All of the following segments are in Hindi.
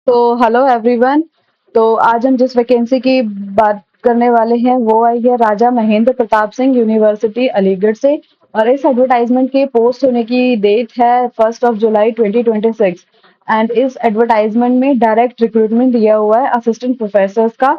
तो हेलो एवरीवन। तो आज हम जिस वैकेंसी की बात करने वाले हैं वो आई है राजा महेंद्र प्रताप सिंह यूनिवर्सिटी अलीगढ़ से। और इस एडवर्टाइजमेंट की पोस्ट होने की डेट है 1 जुलाई 2026। एंड इस एडवर्टाइजमेंट में डायरेक्ट रिक्रूटमेंट दिया हुआ है असिस्टेंट प्रोफेसर का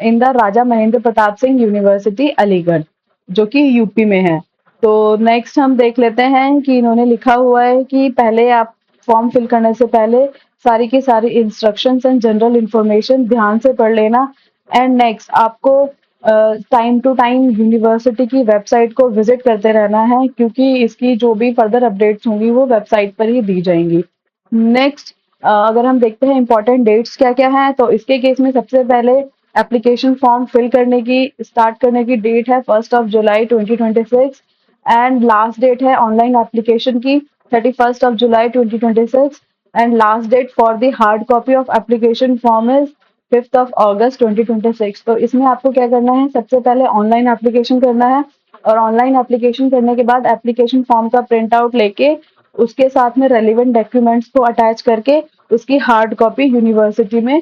in the Raja Mahendra Pratap Singh university Aligarh, जो कि यूपी में है। तो नेक्स्ट हम देख लेते हैं कि इन्होंने लिखा हुआ है कि पहले आप फॉर्म फिल करने से पहले सारी की सारी इंस्ट्रक्शंस एंड जनरल इंफॉर्मेशन ध्यान से पढ़ लेना। एंड नेक्स्ट आपको टाइम टू टाइम यूनिवर्सिटी की वेबसाइट को विजिट करते रहना है, क्योंकि इसकी जो भी फर्दर अपडेट्स होंगी वो वेबसाइट पर ही दी जाएंगी। नेक्स्ट, अगर हम देखते हैं इंपॉर्टेंट डेट्स क्या क्या हैं, तो इसके केस में सबसे पहले एप्लीकेशन फॉर्म फिल करने की स्टार्ट करने की डेट है 1 जुलाई 2026। एंड लास्ट डेट है ऑनलाइन एप्लीकेशन की 31 जुलाई 2026। And last date for the hard copy of application form is 5 अगस्त 2026। तो इसमें आपको क्या करना है, सबसे पहले ऑनलाइन एप्लीकेशन करना है। और ऑनलाइन एप्लीकेशन करने के बाद एप्लीकेशन फॉर्म का प्रिंट आउट लेके उसके साथ में रेलिवेंट डॉक्यूमेंट्स को अटैच करके उसकी हार्ड कॉपी यूनिवर्सिटी में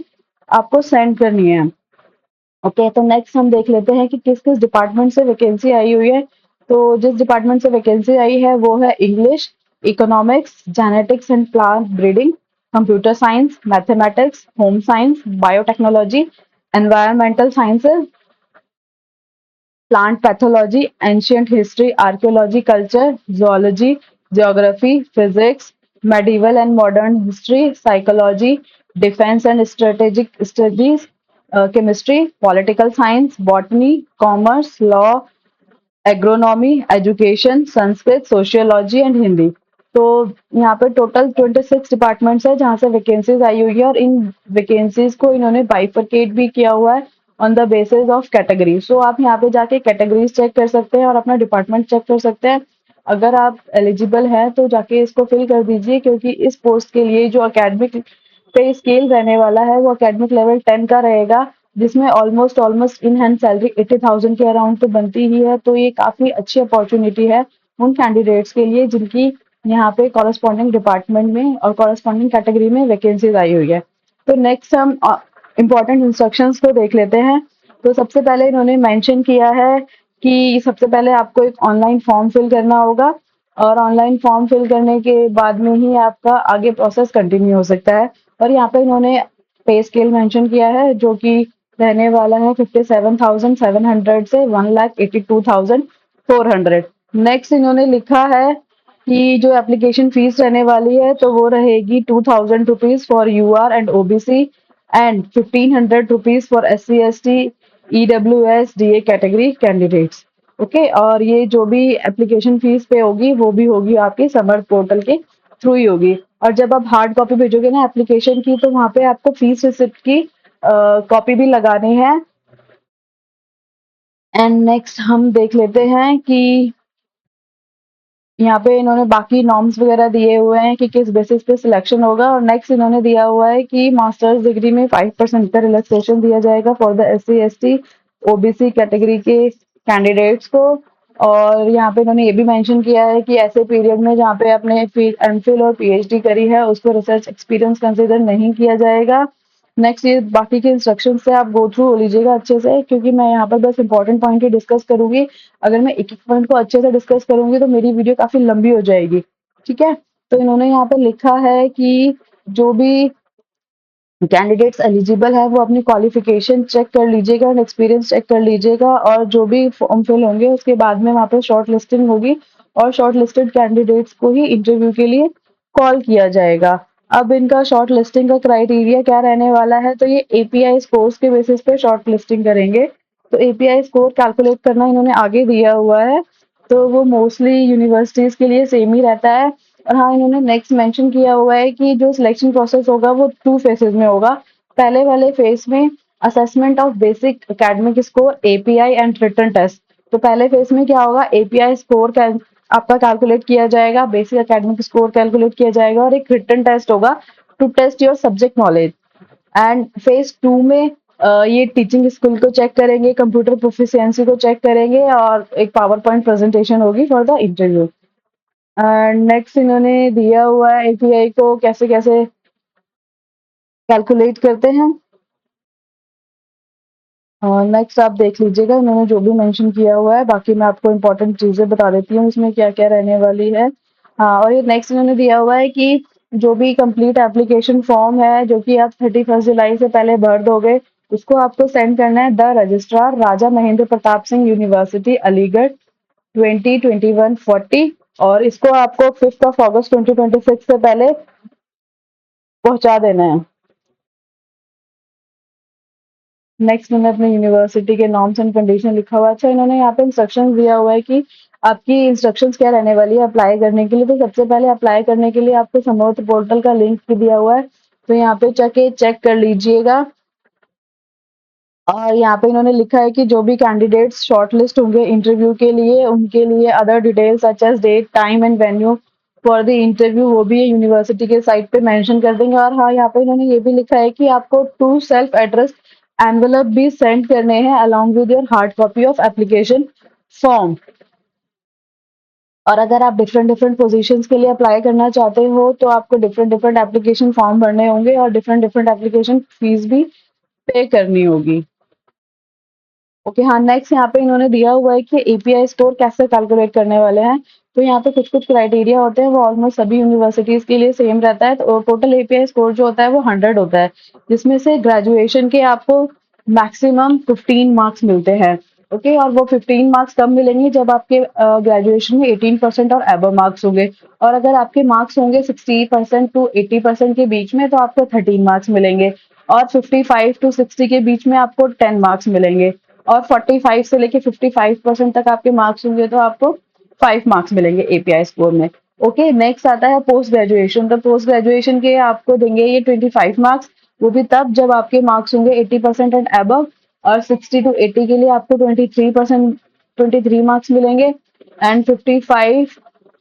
आपको सेंड करनी है। ओके, तो नेक्स्ट हम देख लेते हैं कि किस किस डिपार्टमेंट से वैकेंसी आई हुई है। तो जिस डिपार्टमेंट से वैकेंसी आई है वो है English, economics, genetics and plant breeding, computer science, mathematics, home science, biotechnology, environmental sciences, plant pathology, ancient history, archaeology, culture, zoology, geography, physics, medieval and modern history, psychology, defence and strategic studies, chemistry, political science, botany, commerce, law, agronomy, education, Sanskrit, sociology and Hindi. तो यहाँ पे टोटल 26 डिपार्टमेंट्स है जहाँ से वैकेंसीज आई हुई है, और इन वैकेंसीज को इन्होंने बाइफरकेट भी किया हुआ है on the basis of category. So आप यहाँ पे जाके कैटेगरीज चेक कर सकते हैं और अपना डिपार्टमेंट चेक कर सकते हैं। अगर आप एलिजिबल हैं तो जाके इसको फिल कर दीजिए, क्योंकि इस पोस्ट के लिए जो अकेडमिक पे स्केल रहने वाला है वो एकेडमिक लेवल 10 का रहेगा, जिसमें almost almost in hand salary 80,000 के अराउंड तो बनती ही है। तो ये काफी अच्छी अपॉर्चुनिटी है उन कैंडिडेट्स के लिए जिनकी यहाँ पे कॉरेस्पॉन्डिंग डिपार्टमेंट में और कॉरेस्पॉन्डिंग कैटेगरी में वैकेंसीज आई हुई है। तो नेक्स्ट हम इम्पोर्टेंट इंस्ट्रक्शंस को देख लेते हैं। तो सबसे पहले इन्होंने मेंशन किया है कि सबसे पहले आपको एक ऑनलाइन फॉर्म फिल करना होगा, और ऑनलाइन फॉर्म फिल करने के बाद में ही आपका आगे प्रोसेस कंटिन्यू हो सकता है। और यहाँ पे इन्होंने पे स्केल मेंशन किया है जो कि रहने वाला है 57,700 से 1,82,400। नेक्स्ट इन्होंने लिखा है कि जो एप्लीकेशन फीस रहने वाली है तो वो रहेगी 2,000 rupees for UR and OBC, and 1,500 rupees for SC ST EWS DA category candidates. Okay, और ये जो भी एप्लीकेशन फीस पे होगी वो भी होगी आपकी समर्थ पोर्टल के थ्रू ही होगी। और जब आप हार्ड कॉपी भेजोगे ना एप्लीकेशन की, तो वहाँ पे आपको फीस रिसिप्ट की कॉपी भी लगानी है। एंड नेक्स्ट हम देख लेते हैं कि यहाँ पे इन्होंने बाकी नॉर्म्स वगैरह दिए हुए हैं कि किस बेसिस पे सिलेक्शन होगा। और नेक्स्ट इन्होंने दिया हुआ है कि मास्टर्स डिग्री में 5% का रिलैक्सेशन दिया जाएगा for the SC ST OBC category के कैंडिडेट्स को। और यहाँ पे इन्होंने ये भी मेंशन किया है कि ऐसे पीरियड में जहाँ पे आपने MPhil और PhD करी है उसको रिसर्च एक्सपीरियंस कंसिडर नहीं किया जाएगा। नेक्स्ट, ये बाकी के इंस्ट्रक्शन से आप गो थ्रू हो लीजिएगा अच्छे से, क्योंकि मैं यहाँ पर बस इंपॉर्टेंट पॉइंट ही डिस्कस करूंगी। अगर मैं एक एक पॉइंट को अच्छे से डिस्कस करूंगी तो मेरी वीडियो काफी लंबी हो जाएगी। ठीक है, तो इन्होंने यहाँ पे लिखा है कि जो भी कैंडिडेट्स एलिजिबल है वो अपनी क्वालिफिकेशन चेक कर लीजिएगा और एक्सपीरियंस चेक कर लीजिएगा, और जो भी फॉर्म फिल होंगे उसके बाद में वहाँ पे शॉर्ट लिस्टिंग होगी, और शॉर्ट लिस्टेड कैंडिडेट्स को ही इंटरव्यू के लिए कॉल किया जाएगा। अब इनका शॉर्ट लिस्टिंग का क्राइटेरिया क्या रहने वाला है, तो ये API स्कोर्स के बेसिस पे शॉर्ट लिस्टिंग करेंगे। तो API स्कोर कैलकुलेट करना इन्होंने आगे दिया हुआ है, तो वो मोस्टली यूनिवर्सिटीज के लिए सेम ही रहता है। और हाँ, इन्होंने नेक्स्ट मेंशन किया हुआ है कि जो सिलेक्शन प्रोसेस होगा वो 2 फेजेस में होगा। पहले वाले फेज में assessment of basic academic score, API and written test. तो पहले फेज में क्या होगा, API स्कोर आपका कैलकुलेट किया जाएगा, बेसिक एकेडमिक स्कोर कैलकुलेट किया जाएगा, और एक रिटन टेस्ट होगा to test your subject knowledge. And phase 2 में ये टीचिंग स्किल को चेक करेंगे, कंप्यूटर प्रोफिशिएंसी को चेक करेंगे, और एक पावर पॉइंट प्रेजेंटेशन होगी फॉर द इंटरव्यू। नेक्स्ट इन्होंने दिया हुआ है API को कैसे कैसे कैलकुलेट करते हैं। नेक्स्ट आप देख लीजिएगा इन्होंने जो भी मेंशन किया हुआ है, बाकी मैं आपको इम्पोर्टेंट चीज़ें बता देती हूँ इसमें क्या-क्या रहने वाली है। हाँ, और ये नेक्स्ट इन्होंने दिया हुआ है कि जो भी कंप्लीट एप्लीकेशन फॉर्म है, जो कि आप 31 जुलाई से पहले भर दोगे, उसको आपको सेंड करना है the registrar Raja Mahendra Pratap Singh university Aligarh 202140, और इसको आपको 5 अगस्त 2026 से पहले पहुँचा देना है। नेक्स्ट मैंने अपने यूनिवर्सिटी के नॉर्म्स एंड कंडीशन लिखा हुआ है। अच्छा, इन्होंने यहाँ पे इंस्ट्रक्शंस दिया हुआ है कि आपकी इंस्ट्रक्शंस क्या रहने वाली है अप्लाई करने के लिए। तो सबसे पहले अप्लाई करने के लिए आपको समर्थ पोर्टल का लिंक भी दिया हुआ है, तो यहाँ पे जाके चेक कर लीजिएगा। और यहाँ पे इन्होंने लिखा है कि जो भी कैंडिडेट्स शॉर्टलिस्ट होंगे इंटरव्यू के लिए, उनके लिए other details such as date, time and venue for the interview वो भी यूनिवर्सिटी के साइट पे मेंशन कर देंगे। और हाँ, यहाँ पे इन्होंने ये भी लिखा है कि आपको 2 सेल्फ एड्रेस एनवेलप भी सेंड करने हैं along with your hard copy of application form. और अगर आप डिफरेंट डिफरेंट पोजीशंस के लिए अप्लाई करना चाहते हो, तो आपको डिफरेंट डिफरेंट एप्लीकेशन फॉर्म भरने होंगे और डिफरेंट डिफरेंट एप्लीकेशन फीस भी पे करनी होगी। ओके, हाँ, नेक्स्ट यहाँ पे इन्होंने दिया हुआ है कि एपीआई स्कोर कैसे कैलकुलेट करने वाले हैं। तो यहाँ पे कुछ-कुछ क्राइटेरिया होते हैं, वो ऑलमोस्ट सभी यूनिवर्सिटीज़ के लिए सेम रहता है। तो टोटल एपीआई स्कोर जो होता है वो 100 होता है, जिसमें से ग्रेजुएशन के आपको मैक्सिमम 15 मार्क्स मिलते हैं। ओके, और वो 15 मार्क्स कब मिलेंगे, जब आपके ग्रेजुएशन में 18% और अबव मार्क्स होंगे। और अगर आपके मार्क्स होंगे 60% टू 80% के बीच में, तो आपको 13 मार्क्स मिलेंगे। और 55 टू 60 के बीच में आपको 10 मार्क्स मिलेंगे। और 45 से लेके 55% तक आपके मार्क्स होंगे तो आपको 5 मार्क्स मिलेंगे एपीआई स्कोर में। ओके, नेक्स्ट आता है पोस्ट ग्रेजुएशन। तो पोस्ट ग्रेजुएशन के आपको देंगे ये 25 मार्क्स, वो भी तब जब आपके मार्क्स होंगे 80% एंड अबव। और 60 टू 80 के लिए आपको 23 मार्क्स मिलेंगे। एंड 55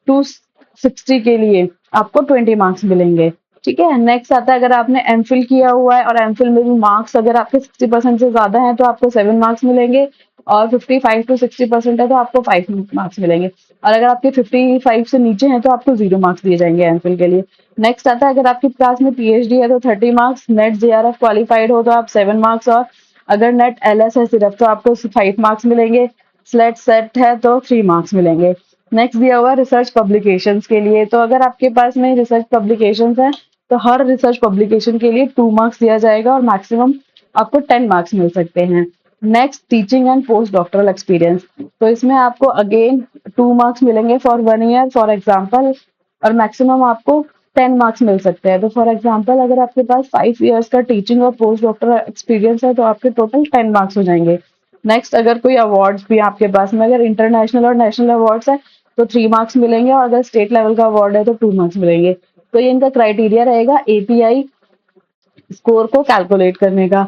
टू 60 के लिए आपको 20 मार्क्स मिलेंगे। ठीक है, नेक्स्ट आता है अगर आपने एमफिल किया हुआ है और एमफिल में भी मार्क्स अगर आपके 60% से ज्यादा हैं तो आपको 7 मार्क्स मिलेंगे। और 55 टू 60% है तो आपको 5 मार्क्स मिलेंगे। और अगर आपके 55 से नीचे हैं तो आपको 0 मार्क्स दिए जाएंगे एमफिल के लिए। नेक्स्ट आता है अगर आपके क्लास में पीएचडी है तो 30 मार्क्स, नेट जेआरएफ क्वालिफाइड हो तो आप 7 मार्क्स, और अगर नेट एलएस है सिर्फ तो आपको 5 मार्क्स मिलेंगे। स्लेट सेट है तो 3 मार्क्स मिलेंगे। नेक्स्ट दिया हुआ रिसर्च पब्लिकेशंस के लिए। तो अगर आपके पास में रिसर्च पब्लिकेशंस हैं तो हर रिसर्च पब्लिकेशन के लिए 2 मार्क्स दिया जाएगा और मैक्सिमम आपको 10 मार्क्स मिल सकते हैं। Next teaching and post doctoral experience. तो इसमें आपको अगेन 2 मार्क्स मिलेंगे फॉर 1 ईयर फॉर एग्जांपल, और मैक्सिमम आपको 10 मार्क्स मिल सकते हैं। तो फॉर एग्जांपल अगर आपके पास 5 इयर्स का टीचिंग और पोस्ट डॉक्टरल एक्सपीरियंस है तो आपके टोटल 10 मार्क्स हो जाएंगे। नेक्स्ट, अगर कोई अवार्ड्स भी आपके पास में अगर इंटरनेशनल और नेशनल अवार्ड्स है तो 3 मार्क्स मिलेंगे, और अगर स्टेट लेवल का अवार्ड है तो 2 मार्क्स मिलेंगे। तो ये इनका क्राइटेरिया रहेगा एपीआई स्कोर को कैलकुलेट करने का।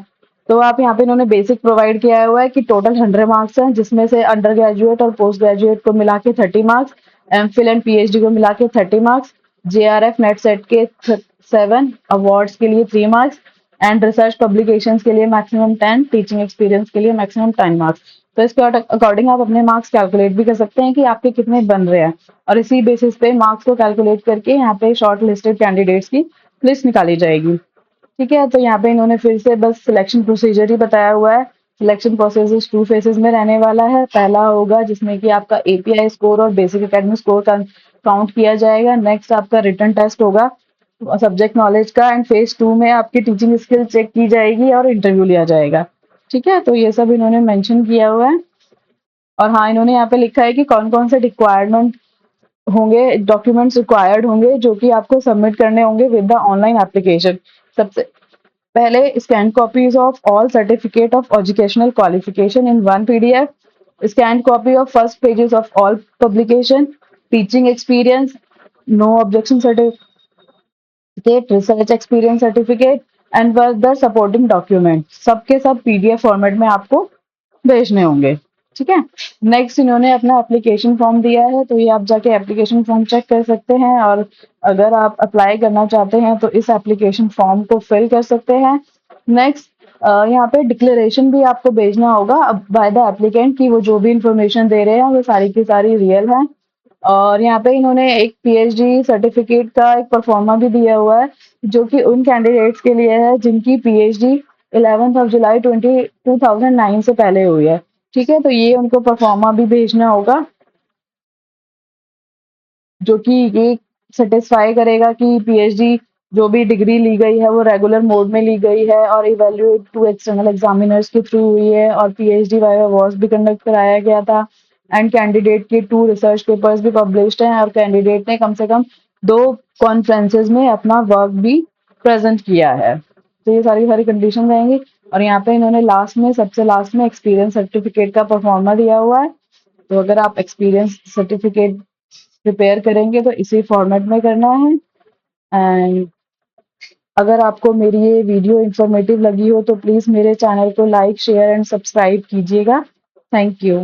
तो आप यहाँ पे इन्होंने बेसिक प्रोवाइड किया हुआ है कि टोटल 100 मार्क्स हैं, जिसमें से अंडर ग्रेजुएट और पोस्ट ग्रेजुएट को मिला के 30 मार्क्स, एमफिल एंड पीएचडी को मिला के 30 मार्क्स, जेआरएफ नेट सेट के 7, अवार्ड्स के लिए 3 मार्क्स, एंड रिसर्च पब्लिकेशंस के लिए मैक्सिमम 10, टीचिंग एक्सपीरियंस के लिए मैक्सिमम 10 मार्क्स। तो इसके अकॉर्डिंग आप अपने मार्क्स कैलकुलेट भी कर सकते हैं कि आपके कितने बन रहे हैं, और इसी बेसिस पे मार्क्स को कैलकुलेट करके यहाँ पे शॉर्ट लिस्टेड कैंडिडेट्स की लिस्ट निकाली जाएगी। ठीक है, तो यहाँ पे इन्होंने फिर से बस सिलेक्शन प्रोसीजर ही बताया हुआ है। सिलेक्शन प्रोसेस 2 फेजेस में रहने वाला है। पहला होगा जिसमें कि आपका एपीआई स्कोर और बेसिक एकेडमिक स्कोर का काउंट किया जाएगा। नेक्स्ट आपका रिटन टेस्ट होगा सब्जेक्ट नॉलेज का, एंड फेज 2 में आपकी टीचिंग स्किल चेक की जाएगी और इंटरव्यू लिया जाएगा। ठीक है, तो ये सब इन्होंने मेंशन किया हुआ है। और हाँ, इन्होंने यहाँ पे लिखा है कि कौन-कौन से रिक्वायरमेंट होंगे, डॉक्यूमेंट्स रिक्वायर्ड होंगे जो कि आपको सबमिट करने होंगे विद द ऑनलाइन एप्लीकेशन। सबसे पहले scan copies of all certificate of educational qualification in one PDF, scan copy of first pages of all publication, teaching experience, no objection certificate, research experience certificate, and further supporting document, सबके सब पीडीएफ फॉर्मेट में आपको भेजने होंगे। ठीक है, नेक्स्ट इन्होंने अपना एप्लीकेशन फॉर्म दिया है, तो ये आप जाके एप्लीकेशन फॉर्म चेक कर सकते हैं, और अगर आप अप्लाई करना चाहते हैं तो इस एप्लीकेशन फॉर्म को फिल कर सकते हैं। नेक्स्ट, यहाँ पे डिक्लेरेशन भी आपको भेजना होगा अब बाय द एप्लीकेंट, कि वो जो भी इंफॉर्मेशन दे रहे हैं वो सारी की सारी रियल है। और यहाँ पे इन्होंने एक पीएचडी सर्टिफिकेट का एक परफॉर्मा भी दिया हुआ है, जो कि उन कैंडिडेट्स के लिए है जिनकी पीएचडी 11th ऑफ जुलाई 2009 से पहले हुई है। ठीक है, तो ये उनको परफॉर्मा भी भेजना होगा, जो कि ये सेटिस्फाई करेगा कि पीएचडी जो भी डिग्री ली गई है वो रेगुलर मोड में ली गई है और इवैल्यूएट टू एक्सटर्नल एग्जामिनर्स के थ्रू हुई है, और पीएचडी वाइवा अवार्ड्स भी कंडक्ट कराया गया था, एंड कैंडिडेट के 2 रिसर्च पेपर्स भी पब्लिश्ड हैं, और कैंडिडेट ने कम से कम 2 कॉन्फ्रेंसेस में अपना वर्क भी प्रेजेंट किया है। तो ये सारी कंडीशन रहेंगी, और यहाँ पे इन्होंने लास्ट में, सबसे लास्ट में एक्सपीरियंस सर्टिफिकेट का परफॉर्मा दिया हुआ है। तो अगर आप एक्सपीरियंस सर्टिफिकेट प्रिपेयर करेंगे तो इसी फॉर्मेट में करना है। एंड अगर आपको मेरी ये वीडियो इन्फॉर्मेटिव लगी हो तो प्लीज़ मेरे चैनल को लाइक, शेयर एंड सब्सक्राइब कीजिएगा। Thank you.